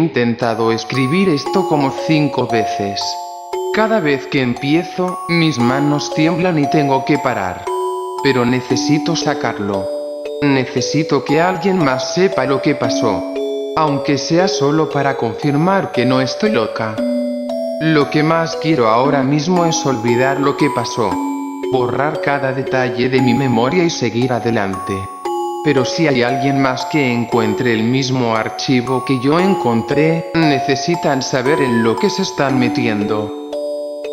intentado escribir esto como 5 veces. Cada vez que empiezo, mis manos tiemblan y tengo que parar. Pero necesito sacarlo. Necesito que alguien más sepa lo que pasó. Aunque sea solo para confirmar que no estoy loca. Lo que más quiero ahora mismo es olvidar lo que pasó. Borrar cada detalle de mi memoria y seguir adelante. Pero si hay alguien más que encuentre el mismo archivo que yo encontré, necesitan saber en lo que se están metiendo.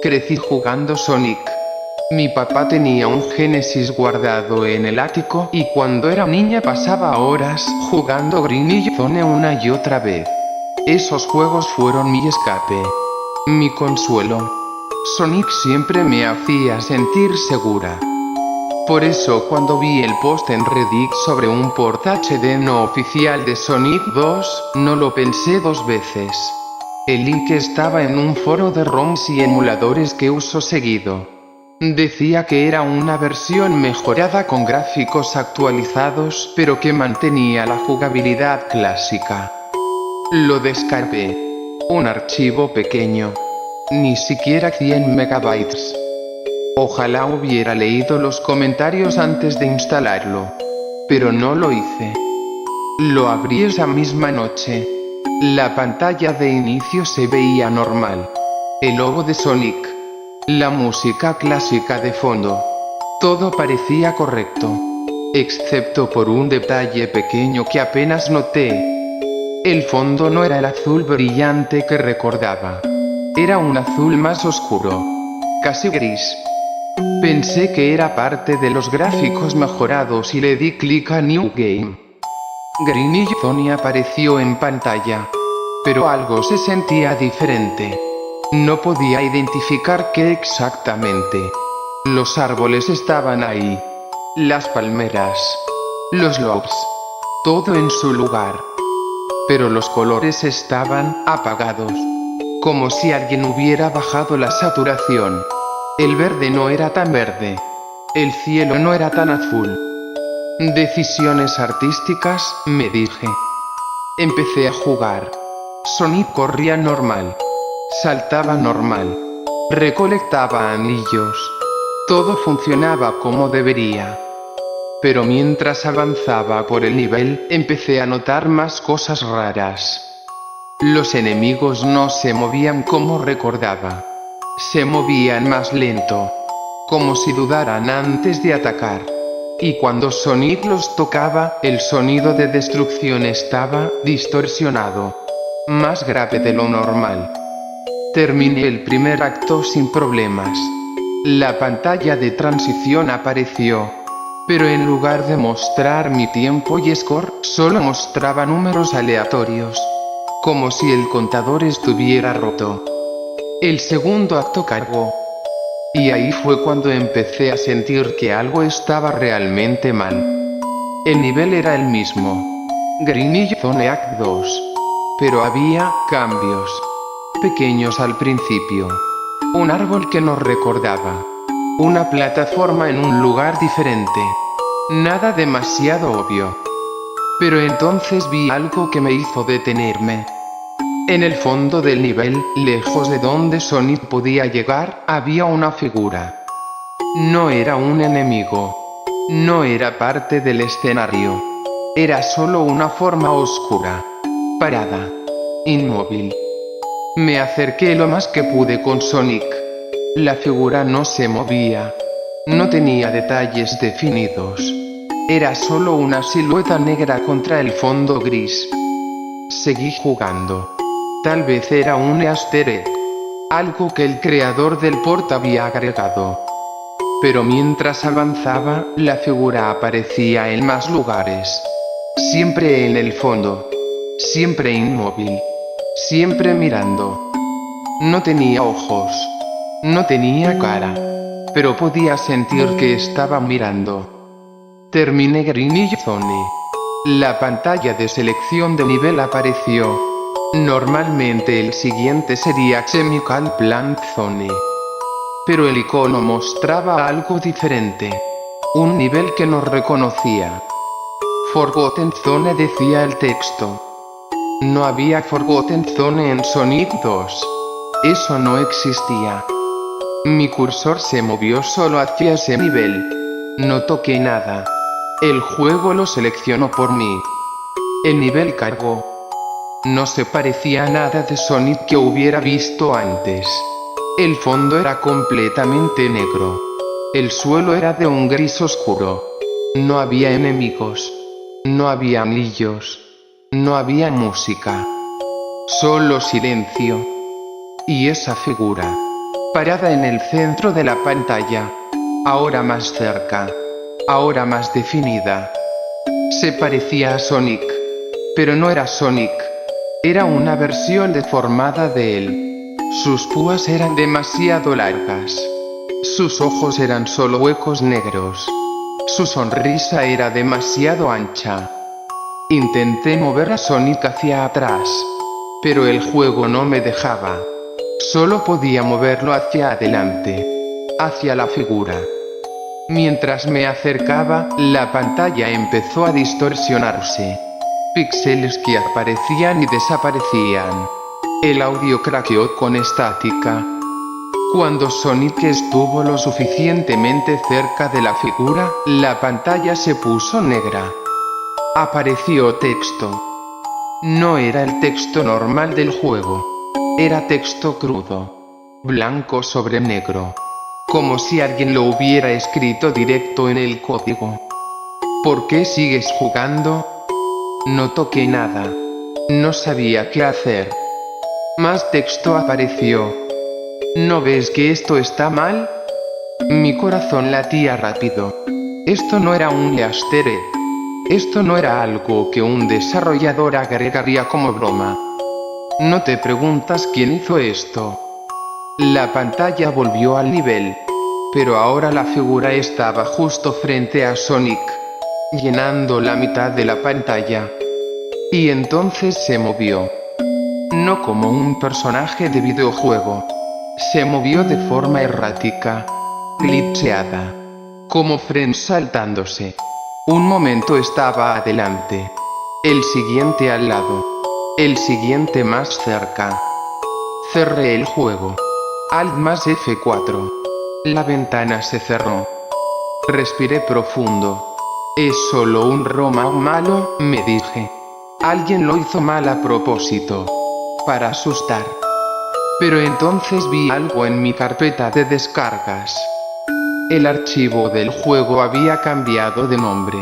Crecí jugando Sonic. Mi papá tenía un Genesis guardado en el ático y cuando era niña pasaba horas jugando Green Zone una y otra vez. Esos juegos fueron mi escape. Mi consuelo. Sonic siempre me hacía sentir segura. Por eso cuando vi el post en Reddit sobre un port HD no oficial de Sonic 2, no lo pensé 2 veces. El link estaba en un foro de ROMs y emuladores que uso seguido. Decía que era una versión mejorada con gráficos actualizados, pero que mantenía la jugabilidad clásica. Lo descargué. Un archivo pequeño. Ni siquiera 100 megabytes. Ojalá hubiera leído los comentarios antes de instalarlo. Pero no lo hice. Lo abrí esa misma noche. La pantalla de inicio se veía normal. El logo de Sonic. La música clásica de fondo. Todo parecía correcto. Excepto por un detalle pequeño que apenas noté. El fondo no era el azul brillante que recordaba. Era un azul más oscuro. Casi gris. Pensé que era parte de los gráficos mejorados y le di clic a New Game. Green Zone apareció en pantalla. Pero algo se sentía diferente. No podía identificar qué exactamente. Los árboles estaban ahí. Las palmeras. Los logs. Todo en su lugar. Pero los colores estaban apagados. Como si alguien hubiera bajado la saturación. El verde no era tan verde. El cielo no era tan azul. Decisiones artísticas, me dije. Empecé a jugar. Sonic corría normal. Saltaba normal. Recolectaba anillos. Todo funcionaba como debería. Pero mientras avanzaba por el nivel, empecé a notar más cosas raras. Los enemigos no se movían como recordaba. Se movían más lento. Como si dudaran antes de atacar. Y cuando Sonic los tocaba, el sonido de destrucción estaba distorsionado. Más grave de lo normal. Terminé el primer acto sin problemas. La pantalla de transición apareció. Pero en lugar de mostrar mi tiempo y score, solo mostraba números aleatorios. Como si el contador estuviera roto. El segundo acto cargó. Y ahí fue cuando empecé a sentir que algo estaba realmente mal. El nivel era el mismo. Green Zone Act 2. Pero había cambios. Pequeños al principio. Un árbol que nos recordaba. Una plataforma en un lugar diferente. Nada demasiado obvio. Pero entonces vi algo que me hizo detenerme. En el fondo del nivel, lejos de donde Sonic podía llegar, había una figura. No era un enemigo. No era parte del escenario. Era solo una forma oscura. Parada. Inmóvil. Me acerqué lo más que pude con Sonic. La figura no se movía. No tenía detalles definidos. Era solo una silueta negra contra el fondo gris. Seguí jugando. Tal vez era un easter egg. Algo que el creador del port había agregado. Pero mientras avanzaba, la figura aparecía en más lugares. Siempre en el fondo. Siempre inmóvil. Siempre mirando. No tenía ojos. No tenía cara. Pero podía sentir que estaba mirando. Terminé Green Zone. La pantalla de selección de nivel apareció. Normalmente el siguiente sería Chemical Plant Zone. Pero el icono mostraba algo diferente. Un nivel que no reconocía. Forgotten Zone decía el texto. No había Forgotten Zone en Sonic 2. Eso no existía. Mi cursor se movió solo hacia ese nivel. No toqué nada. El juego lo seleccionó por mí. El nivel cargó. No se parecía a nada de Sonic que hubiera visto antes. El fondo era completamente negro. El suelo era de un gris oscuro. No había enemigos. No había anillos. No había música. Solo silencio. Y esa figura, parada en el centro de la pantalla. Ahora más cerca. Ahora más definida. Se parecía a Sonic. Pero no era Sonic. Era una versión deformada de él. Sus púas eran demasiado largas. Sus ojos eran solo huecos negros. Su sonrisa era demasiado ancha. Intenté mover a Sonic hacia atrás, pero el juego no me dejaba. Solo podía moverlo hacia adelante, hacia la figura. Mientras me acercaba, la pantalla empezó a distorsionarse. Píxeles que aparecían y desaparecían. El audio craqueó con estática. Cuando Sonic estuvo lo suficientemente cerca de la figura, la pantalla se puso negra. Apareció texto. No era el texto normal del juego. Era texto crudo. Blanco sobre negro. Como si alguien lo hubiera escrito directo en el código. ¿Por qué sigues jugando? No toqué nada. No sabía qué hacer. Más texto apareció. ¿No ves que esto está mal? Mi corazón latía rápido. Esto no era un easter egg. Esto no era algo que un desarrollador agregaría como broma. No te preguntas quién hizo esto. La pantalla volvió al nivel. Pero ahora la figura estaba justo frente a Sonic, llenando la mitad de la pantalla. Y entonces se movió. No como un personaje de videojuego. Se movió de forma errática, glitcheada, como Friends saltándose. Un momento estaba adelante, el siguiente al lado, el siguiente más cerca. Cerré el juego. Alt más F4. La ventana se cerró. Respiré profundo. Es solo un ROM malo, me dije. Alguien lo hizo mal a propósito. Para asustar. Pero entonces vi algo en mi carpeta de descargas. El archivo del juego había cambiado de nombre.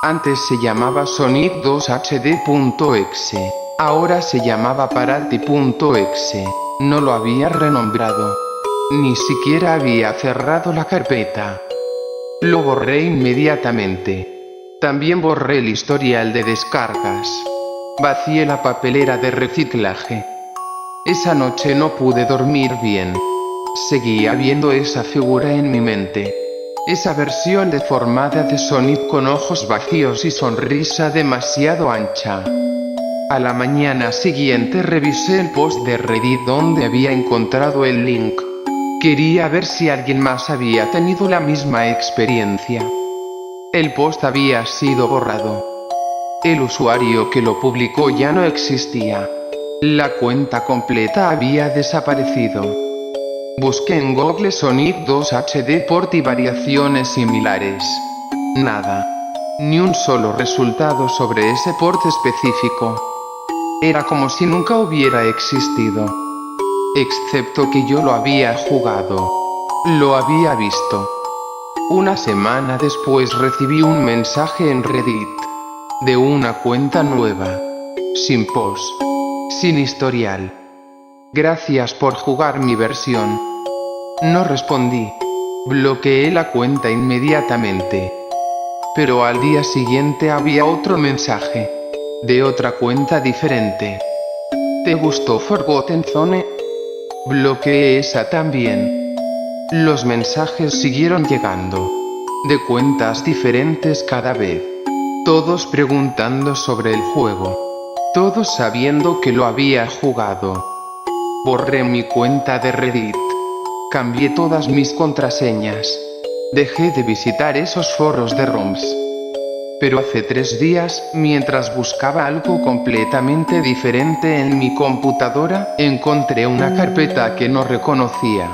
Antes se llamaba Sonic 2 HD.exe. Ahora se llamaba Parati.exe. No lo había renombrado. Ni siquiera había cerrado la carpeta. Lo borré inmediatamente. También borré el historial de descargas. Vacié la papelera de reciclaje. Esa noche no pude dormir bien. Seguía viendo esa figura en mi mente. Esa versión deformada de Sonic con ojos vacíos y sonrisa demasiado ancha. A la mañana siguiente revisé el post de Reddit donde había encontrado el link. Quería ver si alguien más había tenido la misma experiencia. El post había sido borrado. El usuario que lo publicó ya no existía. La cuenta completa había desaparecido. Busqué en Google Sonic 2 HD port y variaciones similares. Nada. Ni un solo resultado sobre ese port específico. Era como si nunca hubiera existido. Excepto que yo lo había jugado. Lo había visto. Una semana después recibí un mensaje en Reddit. De una cuenta nueva. Sin post. Sin historial. Gracias por jugar mi versión. No respondí. Bloqueé la cuenta inmediatamente. Pero al día siguiente había otro mensaje. De otra cuenta diferente. ¿Te gustó Forgotten Zone? Bloqueé esa también. Los mensajes siguieron llegando. De cuentas diferentes cada vez. Todos preguntando sobre el juego. Todos sabiendo que lo había jugado. Borré mi cuenta de Reddit. Cambié todas mis contraseñas. Dejé de visitar esos foros de ROMs. Pero hace 3 días, mientras buscaba algo completamente diferente en mi computadora, encontré una carpeta que no reconocía.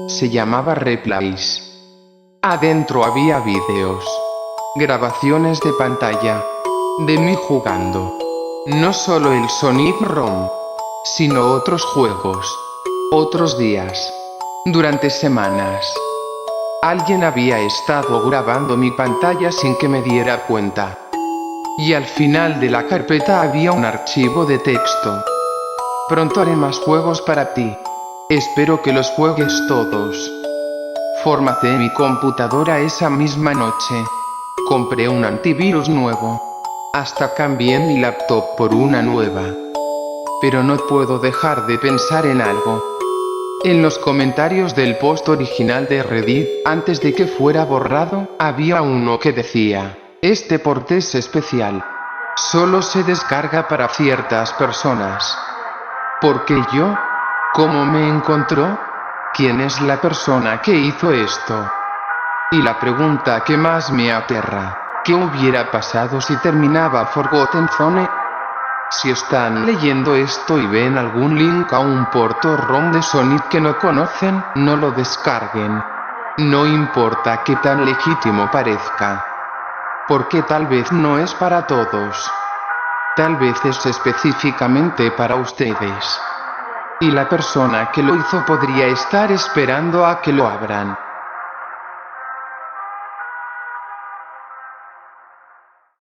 Se llamaba Replays. Adentro había vídeos, grabaciones de pantalla, de mí jugando. No solo el Sonic ROM, sino otros juegos, otros días, durante semanas. Alguien había estado grabando mi pantalla sin que me diera cuenta. Y al final de la carpeta había un archivo de texto. Pronto haré más juegos para ti. Espero que los juegues todos. Formateé mi computadora esa misma noche. Compré un antivirus nuevo. Hasta cambié mi laptop por una nueva. Pero no puedo dejar de pensar en algo. En los comentarios del post original de Reddit, antes de que fuera borrado, había uno que decía: este port es especial. Solo se descarga para ciertas personas. ¿Por qué yo? ¿Cómo me encontró? ¿Quién es la persona que hizo esto? Y la pregunta que más me aterra: ¿qué hubiera pasado si terminaba Forgotten Zone? Si están leyendo esto y ven algún link a un port o ROM de Sonic que no conocen, no lo descarguen. No importa qué tan legítimo parezca. Porque tal vez no es para todos. Tal vez es específicamente para ustedes. Y la persona que lo hizo podría estar esperando a que lo abran.